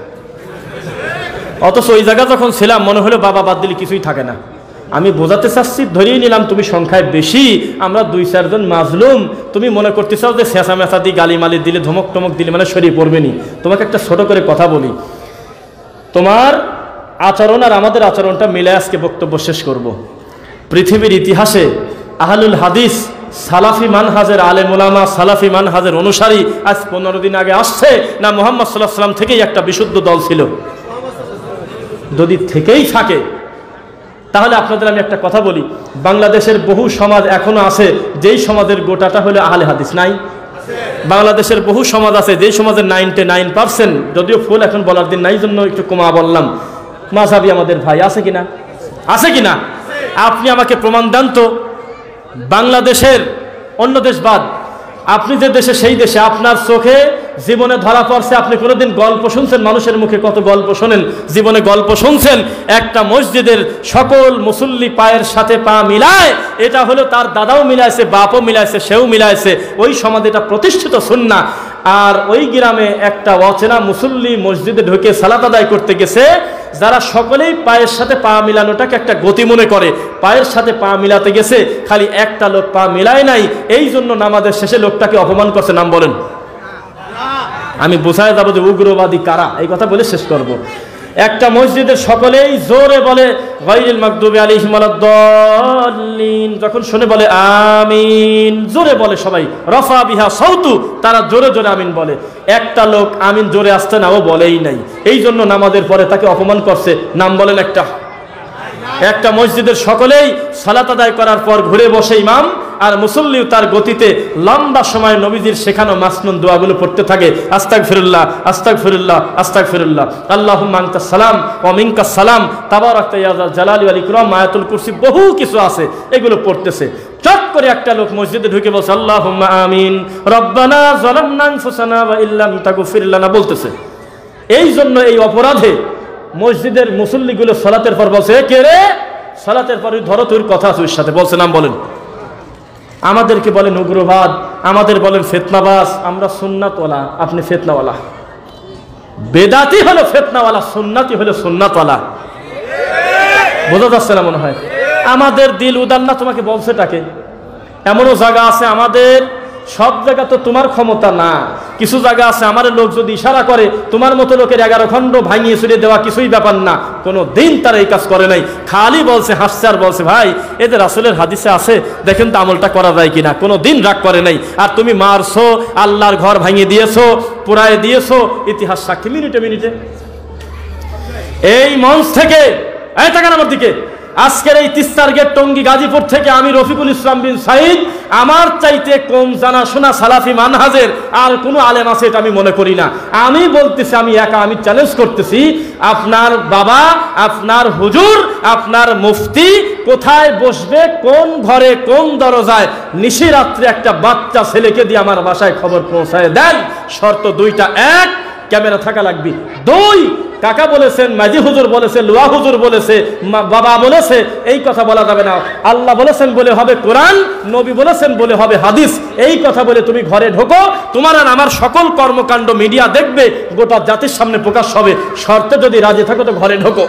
অথচ ওই জায়গা যখন ছিলাম মনে হলো বাবা বাদ দিলে কিছুই থাকে না। আমি বোঝাতে চাচ্ছি, ধরিয়ে নিলাম তুমি সংখ্যায় বেশি, আমরা 2-4 জন মাজলুম। তুমি মনে করতে চাও যে চেঁচা মেচা দিয়ে গালি মালি দিলে, ধমক টমক দিলে মানে সরিয়ে পড়বে নি। তোমাকে একটা ছোট করে কথা বলি, তোমার আচরণ আর আমাদের আচরণটা মিলে আজকে বক্তব্য শেষ করব। পৃথিবীর ইতিহাসে আহলুল হাদিস, সালাফি মানহাজের আলেম ওলামা, সালাফি মানহাজের অনুসারী আজ 15 দিন আগে আসছে না? মুহাম্মদ সাল্লাল্লাহু আলাইহি ওয়াসাল্লাম থেকেই একটা বিশুদ্ধ দল ছিল। যদি থেকেই থাকে তাহলে আপনাদের আমি একটা কথা বলি, বাংলাদেশের বহু সমাজ এখনো আছে যেই সমাজের গোটাটা হলো আহলে হাদিস নাই। বাংলাদেশের বহু সমাজ আছে যেই সমাজের 99%, যদিও ফুল এখন বলার দিন নাই জন্য একটু কমা বললাম, মাযহাবী আমাদের ভাই আছে কিনা? আছে কিনা? আপনি আমাকে প্রমাণ দেন তো। বাংলাদেশের অন্য দেশ বাদ, আপনি যে দেশে সেই দেশে আপনার চোখে জীবনে ধরা পড়ছে, আপনি কোনোদিন গল্প শুনছেন? মানুষের মুখে কত গল্প শোনেন, জীবনে গল্প শুনছেন? একটা মসজিদের সকল মুসল্লি পায়ের সাথে পা মিলায়, এটা হলো তার দাদাও মিলাইছে, বাপও মিলাইছে, সেও মিলাইছে, ওই সমাজে এটা প্রতিষ্ঠিত সুন্নাহ। আর ওই গ্রামে একটা অচেনা মুসল্লি মসজিদে ঢুকে সালাত আদায় করতে গেছে, যারা সকলেই পায়ের সাথে পা মিলানোটাকে একটা গতি মনে করে, পায়ের সাথে পা মিলাতে গেছে, খালি একটা লোক পা মিলায় নাই, এই জন্য নামাজের শেষে লোকটাকে অপমান করছে। নাম বলেন, আমি বোঝায় যাবো যে উগ্রবাদী কারা, এই কথা বলে শেষ করব। একটা মসজিদের সকলেই জোরে বলে গায়রিল মাগদুবি আলাইহিম ওয়ালাদ-দাল্লিন, যখন শুনে বলে আমিন, জোরে বলে সবাই, রফা বিহা সাউতু, তারা জোরে জোরে আমিন বলে। একটা লোক আমিন জোরে আসতে না, ও বলেই নাই, এই জন্য নামাজের পরে তাকে অপমান করছে। নাম বলেন একটা। একটা মসজিদের সকলেই সালাত আদায় করার পর ঘুরে বসে ইমাম আর মুসল্লিও তার গতিতে লম্বা সময় নবীজির শেখানো মাসনুন দোয়াগুলো পড়তে থাকে, আস্তাগফিরুল্লাহ আস্তাগফিরুল্লাহ আস্তাগফিরুল্লাহ, আল্লাহুম্মা আনতাস সালাম ওয়া মিনকাস সালাম, তাবারাকতা ইয়া যাল জালালি ওয়াল ইকরাম, আয়াতুল কুরসি, বহু কিছু আছে, এগুলো পড়তেছে। চট করে একটা লোক মসজিদে ঢুকে বলছে আল্লাহুম্মা আমিন রব্বানা যালামনা আনফুসানা ওয়া ইল্লাম তাগফির লানা বলতেছে। এই জন্য এই অপরাধে মসজিদের মুসল্লিগুলো সালাতের পর বলছে, কে রে? সালাতের পর ধরো তোর কথা আছে ওর সাথে, বলছে নাম বলেন। আমাদেরকে বলেন উগ্রবাদ, আমাদের বলেন ফিতনাবাজ, আমরা সুন্নাতওয়ালা, আপনি ফিতনাওয়ালা। বেদাতি হলো ফিতনাওয়ালা, সুন্নাতি হলো সুন্নাতওয়ালা। বোঝা যাচ্ছে না মনে হয়? আমাদের দিল উদার না, তোমাকে বলছেটাকে। এমনও জায়গা আছে আমাদের সব জায়গা তো তোমার ক্ষমতা না, কিছু জায়গা আছে আমার লোক যদি ইশারা করে তোমার মতো লোকের 11 খণ্ড ভাঙিয়ে ছুড়ে দেওয়া কিছুই ব্যাপার না। কোনো দিন তারা এই কাজ করে নাই, খালি বলছে, হাসছে আর বলছে ভাই এদের রাসূলের হাদিসে আছে দেখেন তো আমলটা করা যায় কিনা। কোনো দিন রাগ করে নাই। আর তুমি মারছো, আল্লাহর ঘর ভাঙিয়ে দিয়েছো, পুরায় দিয়েছো, ইতিহাস সাক্ষী মিনিটে মিনিটে। এই মঞ্চ থেকে এই টাকার আমার দিকে আজকের এই তিস্তার গেট টঙ্গী গাজীপুর থেকে আমি রফিকুল ইসলাম বিন সাইদ, আমার চাইতে কম জানা শোনা সালাফি মানহাজের আর কোনো আলেম আছে এটা আমি মনে করি না। আমি বলতেছি, আমি একা, আমি চ্যালেঞ্জ করতেছি, আপনার বাবা, আপনার হুজুর, আপনার মুফতি কোথায় বসবে, কোন ঘরে, কোন দরজায়, নিশিরাত্রে একটা বাচ্চা ছেলেকে দিয়ে আমার বাসায় খবর পৌঁছায় দেন। শর্ত দুইটা, এক, ক্যামেরা থাকা লাগবে, দুই, কাকা বলেছেন, মাঝি হুজুর বলেছে, লুয়া হুজুর বলেছে, বাবা বলেছে, এই কথা বলা যাবে না। আল্লাহ বলেছেন বলে হবে কোরআন, নবী বলেছেন বলে হবে হাদিস। এই কথা বলে তুমি ঘরে ঢোকো, তোমার আর আমার সকল কর্মকাণ্ড মিডিয়া দেখবে, গোটা জাতির সামনে প্রকাশ হবে। শর্তে যদি রাজি থাকো তো ঘরে ঢোকো।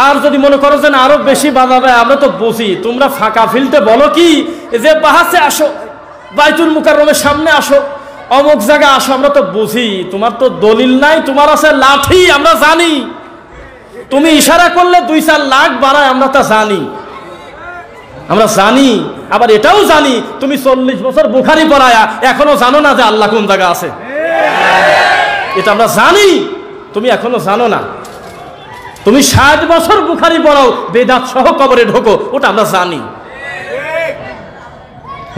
আর যদি মনে করো যে আরো বেশি বাজাবে, আমরা তো বুঝি, তোমরা ফাঁকা ফিলতে বলো কি যে বাহাসে আসো, বাইতুল মুকাররমের সামনে আসো, অমুক জায়গা আসো, আমরা তো বুঝি তোমার তো দলিল নাই, তোমার আছে লাঠি, আমরা জানি। তুমি ইশারা করলে 2-4 লাখ বাড়ায়, আমরা তা জানি, আমরা জানি। আবার এটাও জানি তুমি 40 বছর বুখারি পড়ায়া এখনো জানো না যে আল্লাহ কোন জায়গা আছে, এটা আমরা জানি, তুমি এখনো জানো না। তুমি 60 বছর বুখারি পড়াও, বেদাত সহ কবরে ঢোকো, ওটা আমরা জানি।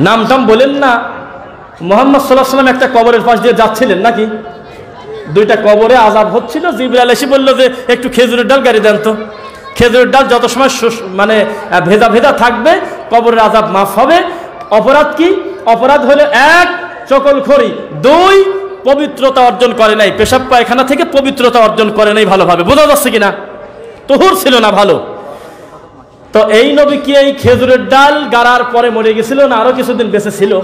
নামটাম বলেন না, মুহাম্মদ সাল্লাল্লাহু আলাইহি ওয়াসাল্লাম একটা কবরের পাশ দিয়ে যাচ্ছিলেন নাকি, 2টা কবরে আযাব হচ্ছিল, জিবরাইল এসে বলল যে একটু খেজুরের ডাল গাড়ি দেন তো। খেজুরের ডাল যত সময় মানে ভেজা ভেজা থাকবে কবরের আযাব মাফ হবে। অপরাধ কি? অপরাধ হলো 1, চকলখড়ি, 2, পবিত্রতা অর্জন করে নাই, পেশাব পায়খানা থেকে পবিত্রতা অর্জন করে নাই ভালোভাবে, বোঝা যাচ্ছে কিনা, তহুর ছিল না ভালো। তো এই নবী কি এই খেজুরের ডাল গাড়ার পরে মরে গেছিল না আরো কিছুদিন বেঁচে ছিল?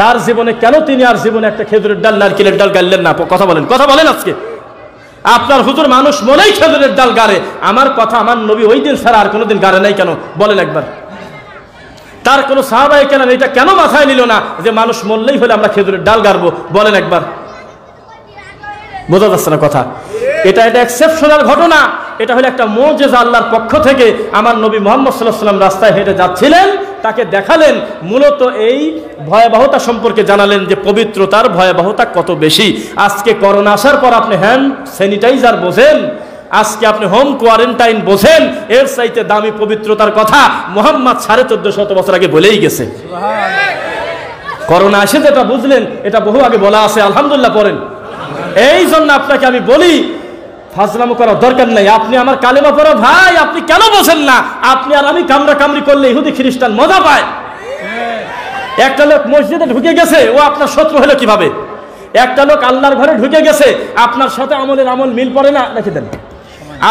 তার জীবনে কেন তিনি আর জীবনে একটা খেজুরের ডাল, নারকেলের ডাল গাড়লেন না? কথা বলেন, কথা বলেন। আজকে আপনার হুজুর মানুষ মনেই খেজুরের ডাল গাড়ে, আমার কথা, আমার নবী ওই দিন ছাড়া আর কোনোদিন গাড়ে নাই কেন বলেন একবার? তার কোনো সাহাবায়ে কেরাম এটা কেন মাথায় নিল না যে মানুষ মরলেই হলে আমরা খেজুরের ডাল গাড়বো? বলেন একবার। বোঝা যাচ্ছে না কথা? এটা এক্সেপশনাল ঘটনা, এটা হলো একটা মুজিজা আল্লাহর পক্ষ থেকে। আমার নবী মুহাম্মদ সাল্লাল্লাহু আলাইহি ওয়াসাল্লাম রাস্তায় হেঁটে যাচ্ছিলেন, তাকে দেখালেন, মূলত এই ভয়াবহতা সম্পর্কে জানালেন যে পবিত্রতার ভয়াবহতা কত বেশি। আজকে করোনা আসার পর আপনি হ্যান্ড স্যানিটাইজার বোঝেন, আজকে আপনি হোম কোয়ারেন্টাইন বোঝেন, এর চাইতে দামি পবিত্রতার কথা মুহাম্মদ 1450 বছর আগে বলেই গেছে। করোনা এসে যেটা বুঝলেন এটা বহু আগে বলা আছে, আলহামদুলিল্লাহ পড়েন। এই জন্য আপনাকে আমি বলি, ফাজলামো করার দরকার নাই। আপনি আমার কালেমা পড়া ভাই, আপনি কেন বোঝেন না? আপনি আর আমি কামড়া কামড়ি করলে ইহুদি খ্রিস্টান মজা পায়। একটা লোক মসজিদে ঢুকে গেছে, ও আপনার শত্রু হলো কিভাবে? একটা লোক আল্লাহর ঘরে ঢুকে গেছে, আপনার সাথে আমলের আমল মিল পড়ে না, রেখে দেন,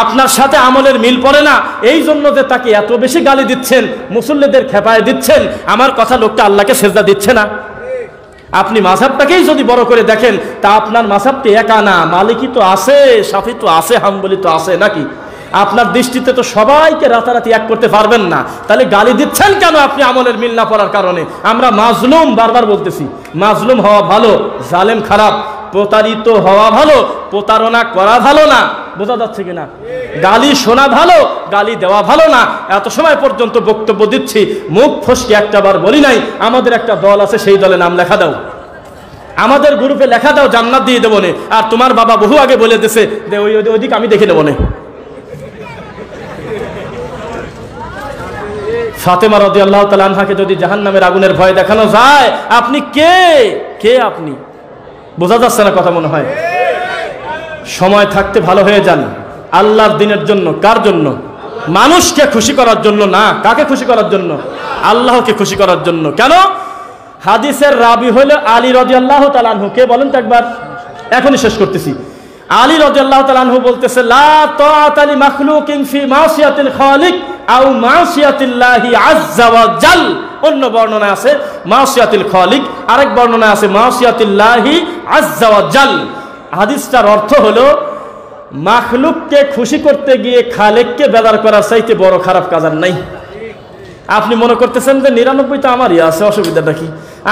আপনার সাথে আমলের মিল পড়ে না, এই জন্য যে তাকে এত বেশি গালি দিচ্ছেন, মুসল্লিদের খেপায় দিচ্ছেন। আমার কথা, লোকটা আল্লাহকে সেজদা দিচ্ছে না। আপনি মাযহাবটাকেই যদি বড় করে দেখেন, তা আপনার মাযহাবটি একা না, মালিকি তো আছে, শাফি তো আছে, হাম্বলি তো আছে, নাকি? আপনার দৃষ্টিতে তো সবাইকে রাতারাতি এক করতে পারবেন না, তাহলে গালি দিচ্ছেন কেন আপনি আমলের মিল না পড়ার কারণে? আমরা মাজলুম, বারবার বলতেছি, মাজলুম হওয়া ভালো, জালেম খারাপ, প্রতারিত হওয়া ভালো, প্রতারণা করা ভালো না। বোঝা যাচ্ছে কিনা? গালি শোনা ভালো, গালি দেওয়া ভালো না। এত সময় পর্যন্ত বক্তব্য দিচ্ছি, মুখ ফসকে একটাবার বলি নাই আমাদের একটা দল আছে, সেই দলে নাম লেখা দাও, আমাদের গ্রুপে লেখা দাও, জান্নাত দিয়ে দেবো নে। আর তোমার বাবা বহু আগে বলে দিছে যে ওইদিকে আমি দেখে নেবো নে। ফাতেমা রাদিয়াল্লাহু তাআলা আনহাকে যদি জাহান্নামের আগুনের ভয় দেখানো যায়, আপনি কে? কে আপনি? বোঝা যাচ্ছে না কথা মনে হয়? সময় থাকতে ভালো হয়ে যান আল্লাহর দ্বীনের জন্য। কার জন্য? মানুষকে খুশি করার জন্য না। কাকে খুশি করার জন্য? আল্লাহকে খুশি করার জন্য। কেন? হাদিসের রাবি হলো আলী রাদিয়াল্লাহু তাআলা আনহু। কে বলেন তো একবার? এখনই শেষ করতেছি। আলী রাদিয়াল্লাহু তাআলা আনহু বলতেছে, লা তাআতা লি মাখলুকিন ফি মাসিয়াতিল খালিক আও মাসিয়াতিল্লাহি আযজা ওয়া জাল। অন্য বর্ণনা আছে মাসিয়াতিল খালিক, আরেক বর্ণনা আছে মাসিয়াতিল্লাহি আযজা ওয়া জাল। হাদিসটার অর্থ হলো, মাখলুককে খুশি করতে গিয়ে খালেককে বেদার করার চাইতে বড় খারাপ কাজ আর নাই। আপনি মনে করতেছেন যে 99 তো আমারই আছে, অসুবিধাটা কি?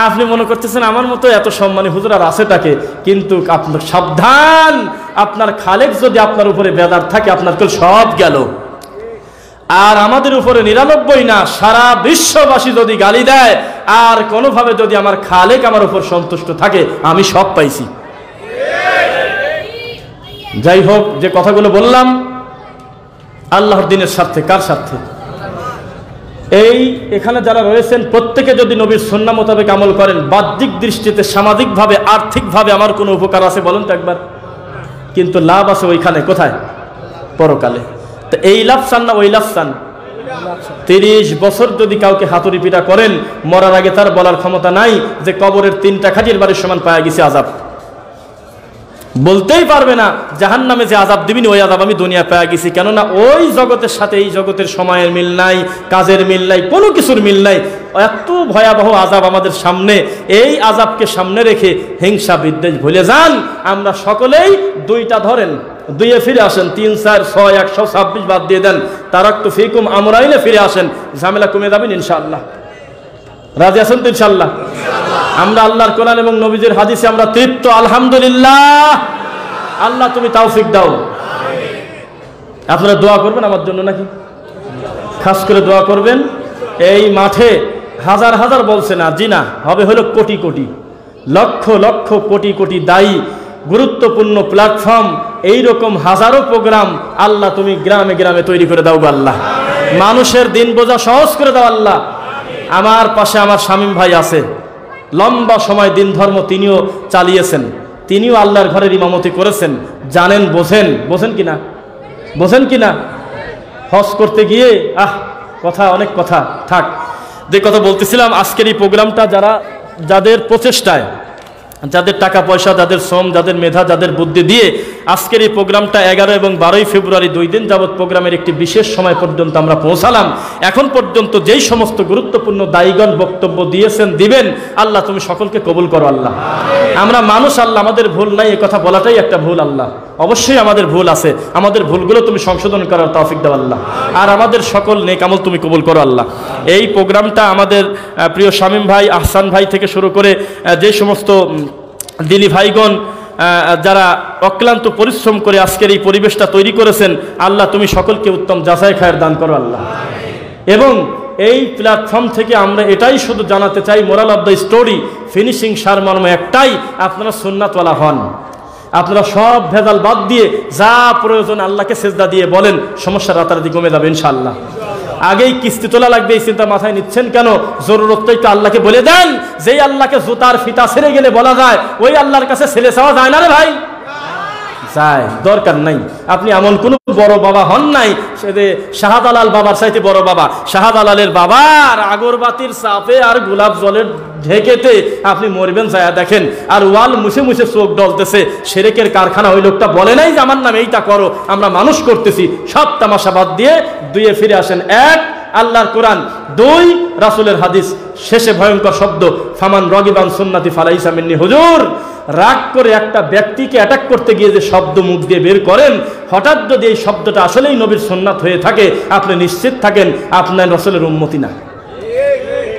আপনি মনে করতেছেন আমার মতো এত সম্মানী হুজুর আর আছেটাকে, কিন্তু আপনার সাবধান, আপনার খালেক যদি আপনার উপরে বেদার থাকে আপনার তো সব গেল। আর আমাদের উপরে 99 না, সারা বিশ্ববাসী যদি গালি দেয় আর কোনোভাবে যদি আমার খালেক আমার উপর সন্তুষ্ট থাকে, আমি সব পাইছি। যাই হোক, যে কথাগুলো বললাম আল্লাহর দ্বীনের স্বার্থে। কার স্বার্থে? এখানে যারা রয়েছেন প্রত্যেকে যদি নবীর সুন্নাহ মোতাবেক আমল করেন, বাহ্যিক দৃষ্টিতে, সামাজিকভাবে, আর্থিকভাবে আমার কোনো উপকার আছে বলুন তো একবার? কিন্তু লাভ আছে ওইখানে, কোথায়? পরকালে। তো এই লাভ চান না ওই লাভ চান? 30 বছর যদি কাউকে হাতুড়ি পিটা করেন, মরার আগে তার বলার ক্ষমতা নাই যে কবরের 3টা খাটির বাড়ির সমান পাওয়া গেছে আযাব। বলতেই পারবে না জাহান্নামে যে আযাব দিবেন ওই আযাব আমি দুনিয়া পেয়ে গেছি, কেননা ওই জগতের সাথে এই জগতের সময়ের মিল নাই, কাজের মিল নাই, কোনো কিছুর মিল নাই। এত ভয়াবহ আযাব আমাদের সামনে। এই আযাবকে সামনে রেখে হিংসা বিদ্বেষ ভুলে যান। আমরা সকলেই 2টা ধরেন, 2-এ ফিরে আসেন, 3, 4, 6, 126 বাদ দিয়ে দেন, তারাক্তু ফিকুম আমরাইনে ফিরে আসেন, ঝামেলা কমে যাবেন ইনশাআল্লাহ। রাজি আছেন তো ইনশাআল্লাহ? আমরা আল্লাহর কোরআন এবং নবীজির হাদিসে আমরা তৃপ্ত, আলহামদুলিল্লাহ। আল্লাহ তুমি তৌফিক দাও। আপনারা দোয়া করবেন আমার জন্য নাকি? খাস করে দোয়া করবেন। এই মাঠে হাজার হাজার বলছে না, জি না, হবে হলো কোটি কোটি, লক্ষ লক্ষ কোটি কোটি দায়ী, গুরুত্বপূর্ণ প্ল্যাটফর্ম, এইরকম হাজারো প্রোগ্রাম আল্লাহ তুমি গ্রামে গ্রামে তৈরি করে দাও আল্লাহ। মানুষের দিন বোঝা সহজ করে দাও আল্লাহ। আমার পাশে আমার শামীম ভাই আছে, লম্বা সময় দিন ধর্ম তিনিও চালিয়েছেন, তিনিও আল্লাহর ঘরের ইমামতি করেছেন, জানেন, বোঝেন কিনা? বোঝেন কিনা? হজ করতে গিয়ে কথা, অনেক কথা থাক। যে কথা বলতেছিলাম, আজকের এই প্রোগ্রামটা যাদের প্রচেষ্টায়, যাদের টাকা পয়সা, যাদের শ্রম, যাদের মেধা, যাদের বুদ্ধি দিয়ে আজকের এই প্রোগ্রামটা 11 এবং 12 ফেব্রুয়ারি 2 দিন যাবৎ প্রোগ্রামের একটি বিশেষ সময় পর্যন্ত আমরা পৌঁছালাম। এখন পর্যন্ত যেই সমস্ত গুরুত্বপূর্ণ দায়ীগণ বক্তব্য দিয়েছেন, দিবেন, আল্লাহ তুমি সকলকে কবুল করো আল্লাহ। আমরা মানুষ আল্লাহ, আমাদের ভুল নাই, এই কথা বলাটাই একটা ভুল আল্লাহ। অবশ্যই আমাদের ভুল আছে, আমাদের ভুলগুলো তুমি সংশোধন করার তৌফিক দাও আল্লাহ। আর আমাদের সকল নেক আমল তুমি কবুল করো আল্লাহ। এই প্রোগ্রামটা আমাদের প্রিয় শামীম ভাই, আহসান ভাই থেকে শুরু করে যে সমস্ত দিনী ভাইগণ যারা অক্লান্ত পরিশ্রম করে আজকের এই পরিবেশটা তৈরি করেছেন, আল্লাহ তুমি সকলকে উত্তম যাচাই খায়ের দান করো আল্লাহ। এবং এই প্ল্যাটফর্ম থেকে আমরা এটাই শুধু জানাতে চাই, moral of the story, finishing সারমর্ম একটাই, আপনারা সুন্নাতওয়ালা হন। আপনারা সব ভেজাল বাদ দিয়ে যা প্রয়োজন আল্লাহকে সেজদা দিয়ে বলেন, সমস্যা রাতারাতি কমে যাবে ইনশাআল্লাহ। আগেই কিস্তি তোলা লাগবে এই চিন্তা মাথায় নিচ্ছেন কেন? জরুরতটাই তো আল্লাহকে বলে দেন। যেই আল্লাহকে জুতার ফিতা ছেড়ে গেলে বলা যায়, ওই আল্লাহর কাছে ছেলে চাওয়া যায় না রে ভাই? যায়, দরকার নাই। আপনি এমন কোন বড় বাবা হন নাই সে যে শাহজালাল বাবার চাইতে বড় বাবা। শাহজালালের বাবার আগরবাতির চাপে আর গোলাপ জলের ঢেকেতে আপনি মরবেন, যায় দেখেন, আর ওয়াল মুছে মুছে চোখ ডলতেছে। শিরকের কারখানা ওই লোকটা বলে নাই যে আমার নামে এইটা করো, আমরা মানুষ করতেছি। সব তামাশা বাদ দিয়ে 2-এ ফিরে আসেন। 1 আল্লাহর কোরআন, 2 রাসূলের হাদিস, শেষে ভয়ঙ্কর শব্দ, ফামান রগিবান সুন্নতি ফালাইসা মিন্নি। হুজুর রাগ করে একটা ব্যক্তিকে অ্যাটাক করতে গিয়ে যে শব্দ মুখ দিয়ে বের করেন, হঠাৎ যদি এই শব্দটা আসলেই নবীর সুন্নাত হয়ে থাকে, আপনি নিশ্চিত থাকেন আপনার রাসূলের উম্মতি না।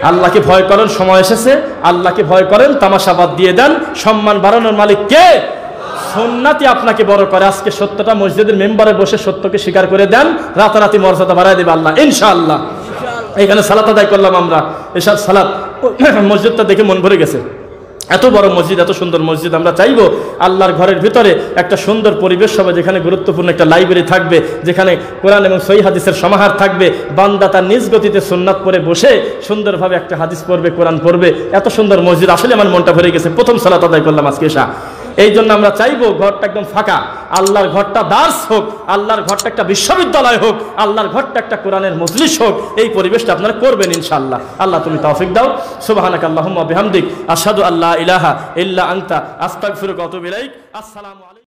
আল্লাহকে ভয় করেন, সময় এসেছে, আল্লাহকে ভয় করেন, তামাশা বাদ দিয়ে দেন। সম্মান বাড়ানোর মালিক কে? সুন্নাতই আপনাকে বড় করে। আজকে সত্যটা মসজিদের মেম্বারে বসে সত্যকে স্বীকার করে দেন, রাতারাতি মর্যাদা বাড়ায় দেবে আল্লাহ ইনশাআল্লাহ। এখানে সালাত আদায় করলাম আমরা, এসব সালাত, মসজিদটা দেখে মন ভরে গেছে। এত বড় মসজিদ, এত সুন্দর মসজিদ। আমরা চাইবো আল্লাহর ঘরের ভিতরে একটা সুন্দর পরিবেশ হবে, যেখানে গুরুত্বপূর্ণ একটা লাইব্রেরি থাকবে, যেখানে কোরআন এবং সহিহ হাদিসের সমাহার থাকবে। বান্দা তার নিজ গতিতে সুন্নাত পড়ে বসে সুন্দরভাবে একটা হাদিস পড়বে, কোরআন পড়বে। এত সুন্দর মসজিদ, আসলে আমার মনটা ভরে গেছে। প্রথম সালাত আদায় করলাম আজকে এশা। এই জন্য আমরা চাইবো ঘরটা একদম ফাঁকা, আল্লাহর ঘরটা দার্স হোক, আল্লাহর ঘরটা একটা বিশ্ববিদ্যালয় হোক, আল্লাহর ঘরটা একটা কোরআনের মজলিস হোক। এই পরিবেশটা আপনারা করবেন ইনশাআল্লাহ। আল্লাহ তুমি তৌফিক দাও। সুবহানাকা আল্লাহুম্মা বিহামদিক, আশহাদু আল্লা ইলাহা ইল্লা আনতা, আস্তাগফিরুকা ওয়া আতুবু ইলাইক। আসসালামু আলাইকুম।